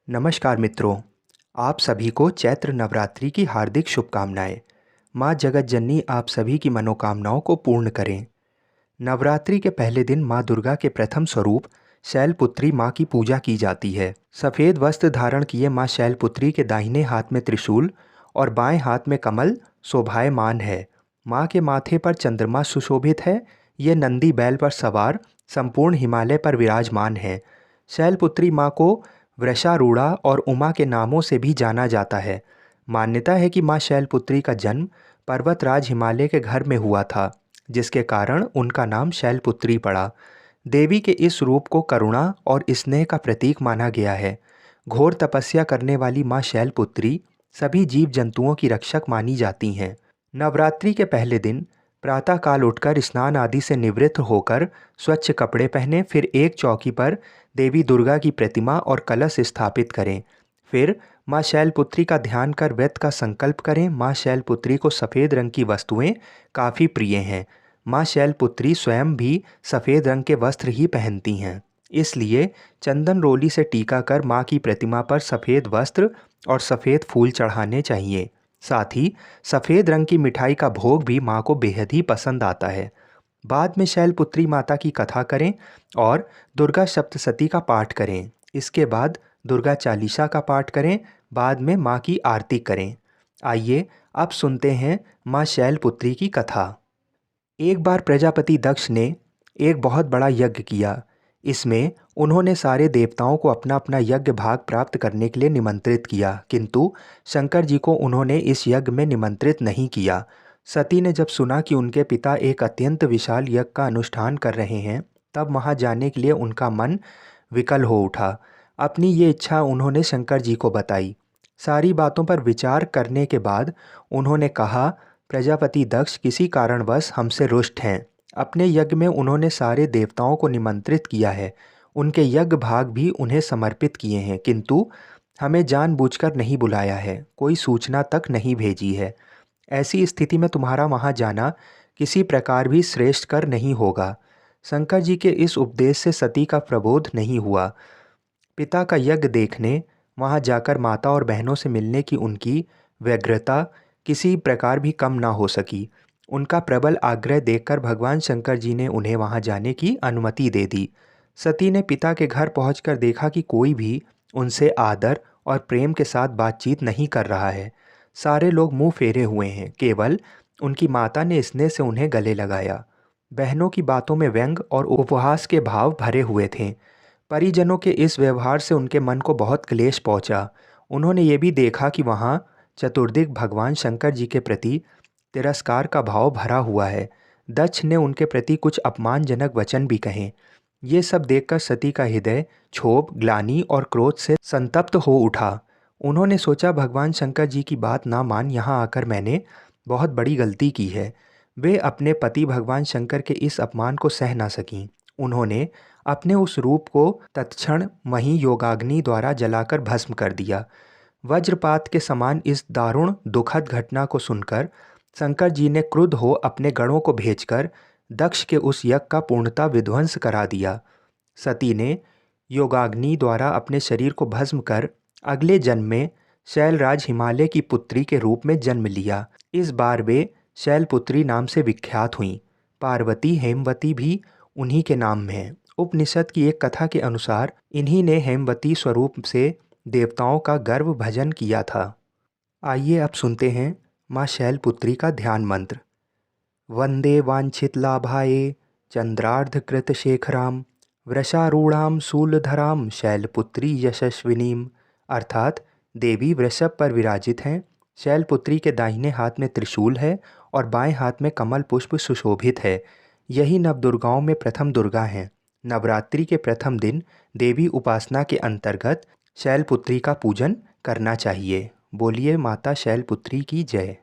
नमस्कार मित्रों, आप सभी को चैत्र नवरात्रि की हार्दिक शुभकामनाएं। माँ जगत जननी आप सभी की मनोकामनाओं को पूर्ण करें। नवरात्रि के पहले दिन माँ दुर्गा के प्रथम स्वरूप शैलपुत्री माँ की पूजा की जाती है। सफ़ेद वस्त्र धारण किए माँ शैलपुत्री के दाहिने हाथ में त्रिशूल और बाएं हाथ में कमल शोभायमान है। माँ के माथे पर चंद्रमा सुशोभित है। ये नंदी बैल पर सवार संपूर्ण हिमालय पर विराजमान है। शैलपुत्री माँ को वृषारूढ़ा और उमा के नामों से भी जाना जाता है। मान्यता है कि माँ शैलपुत्री का जन्म पर्वतराज हिमालय के घर में हुआ था, जिसके कारण उनका नाम शैलपुत्री पड़ा। देवी के इस रूप को करुणा और स्नेह का प्रतीक माना गया है। घोर तपस्या करने वाली माँ शैलपुत्री सभी जीव जंतुओं की रक्षक मानी जाती हैं। नवरात्रि के पहले दिन प्रातःकाल उठकर स्नान आदि से निवृत्त होकर स्वच्छ कपड़े पहने, फिर एक चौकी पर देवी दुर्गा की प्रतिमा और कलश स्थापित करें। फिर माँ शैलपुत्री का ध्यान कर व्रत का संकल्प करें। माँ शैलपुत्री को सफ़ेद रंग की वस्तुएं काफ़ी प्रिय हैं। माँ शैलपुत्री स्वयं भी सफ़ेद रंग के वस्त्र ही पहनती हैं, इसलिए चंदन रोली से टीका कर माँ की प्रतिमा पर सफ़ेद वस्त्र और सफ़ेद फूल चढ़ाने चाहिए। साथ ही सफ़ेद रंग की मिठाई का भोग भी माँ को बेहद ही पसंद आता है। बाद में शैलपुत्री माता की कथा करें और दुर्गा सप्तशती का पाठ करें। इसके बाद दुर्गा चालीसा का पाठ करें। बाद में माँ की आरती करें। आइए अब सुनते हैं माँ शैलपुत्री की कथा। एक बार प्रजापति दक्ष ने एक बहुत बड़ा यज्ञ किया। इसमें उन्होंने सारे देवताओं को अपना अपना यज्ञ भाग प्राप्त करने के लिए निमंत्रित किया, किंतु शंकर जी को उन्होंने इस यज्ञ में निमंत्रित नहीं किया। सती ने जब सुना कि उनके पिता एक अत्यंत विशाल यज्ञ का अनुष्ठान कर रहे हैं, तब वहां जाने के लिए उनका मन विकल हो उठा। अपनी ये इच्छा उन्होंने शंकर जी को बताई। सारी बातों पर विचार करने के बाद उन्होंने कहा, प्रजापति दक्ष किसी कारणवश हमसे रुष्ट हैं। अपने यज्ञ में उन्होंने सारे देवताओं को निमंत्रित किया है, उनके यज्ञ भाग भी उन्हें समर्पित किए हैं, किंतु हमें जानबूझकर नहीं बुलाया है, कोई सूचना तक नहीं भेजी है। ऐसी स्थिति में तुम्हारा वहाँ जाना किसी प्रकार भी श्रेष्ठ कर नहीं होगा। शंकर जी के इस उपदेश से सती का प्रबोध नहीं हुआ। पिता का यज्ञ देखने वहाँ जाकर माता और बहनों से मिलने की उनकी व्यग्रता किसी प्रकार भी कम ना हो सकी। उनका प्रबल आग्रह देखकर भगवान शंकर जी ने उन्हें वहाँ जाने की अनुमति दे दी। सती ने पिता के घर पहुंचकर देखा कि कोई भी उनसे आदर और प्रेम के साथ बातचीत नहीं कर रहा है। सारे लोग मुंह फेरे हुए हैं। केवल उनकी माता ने स्नेह से उन्हें गले लगाया। बहनों की बातों में व्यंग और उपहास के भाव भरे हुए थे। परिजनों के इस व्यवहार से उनके मन को बहुत क्लेश पहुंचा। उन्होंने ये भी देखा कि वहाँ चतुर्दिक भगवान शंकर जी के प्रति तिरस्कार का भाव भरा हुआ है। दक्ष ने उनके प्रति कुछ अपमानजनक वचन भी कहे। ये सब देखकर सती का हृदय क्षोभ, ग्लानि और क्रोध से संतप्त हो उठा। उन्होंने सोचा, भगवान शंकर जी की बात ना मान यहाँ आकर मैंने बहुत बड़ी गलती की है। वे अपने पति भगवान शंकर के इस अपमान को सह ना सकीं। उन्होंने अपने उस रूप को तत्क्षण वहीं योगाग्नि द्वारा जलाकर भस्म कर दिया। वज्रपात के समान इस दारुण दुखद घटना को सुनकर शंकर जी ने क्रुद्ध हो अपने गणों को भेजकर दक्ष के उस यज्ञ का पूर्णतः विध्वंस करा दिया। सती ने योगाग्नि द्वारा अपने शरीर को भस्म कर अगले जन्म में शैलराज हिमालय की पुत्री के रूप में जन्म लिया। इस बार वे शैलपुत्री नाम से विख्यात हुईं। पार्वती, हेमवती भी उन्हीं के नाम में है। उपनिषद की एक कथा के अनुसार इन्हीं ने हेमवती स्वरूप से देवताओं का गर्व भजन किया था। आइए अब सुनते हैं माँ शैलपुत्री का ध्यान मंत्र। वंदे वांछित लाभाये चंद्रार्धकृत शेखराम वृषारूढ़ाम शूलधराम शैलपुत्री यशस्विनीम। अर्थात देवी वृषभ पर विराजित हैं, शैलपुत्री के दाहिने हाथ में त्रिशूल है और बाएं हाथ में कमल पुष्प सुशोभित है। यही नवदुर्गाओं में प्रथम दुर्गा हैं। नवरात्रि के प्रथम दिन देवी उपासना के अंतर्गत शैलपुत्री का पूजन करना चाहिए। बोलिए माता शैलपुत्री की जय।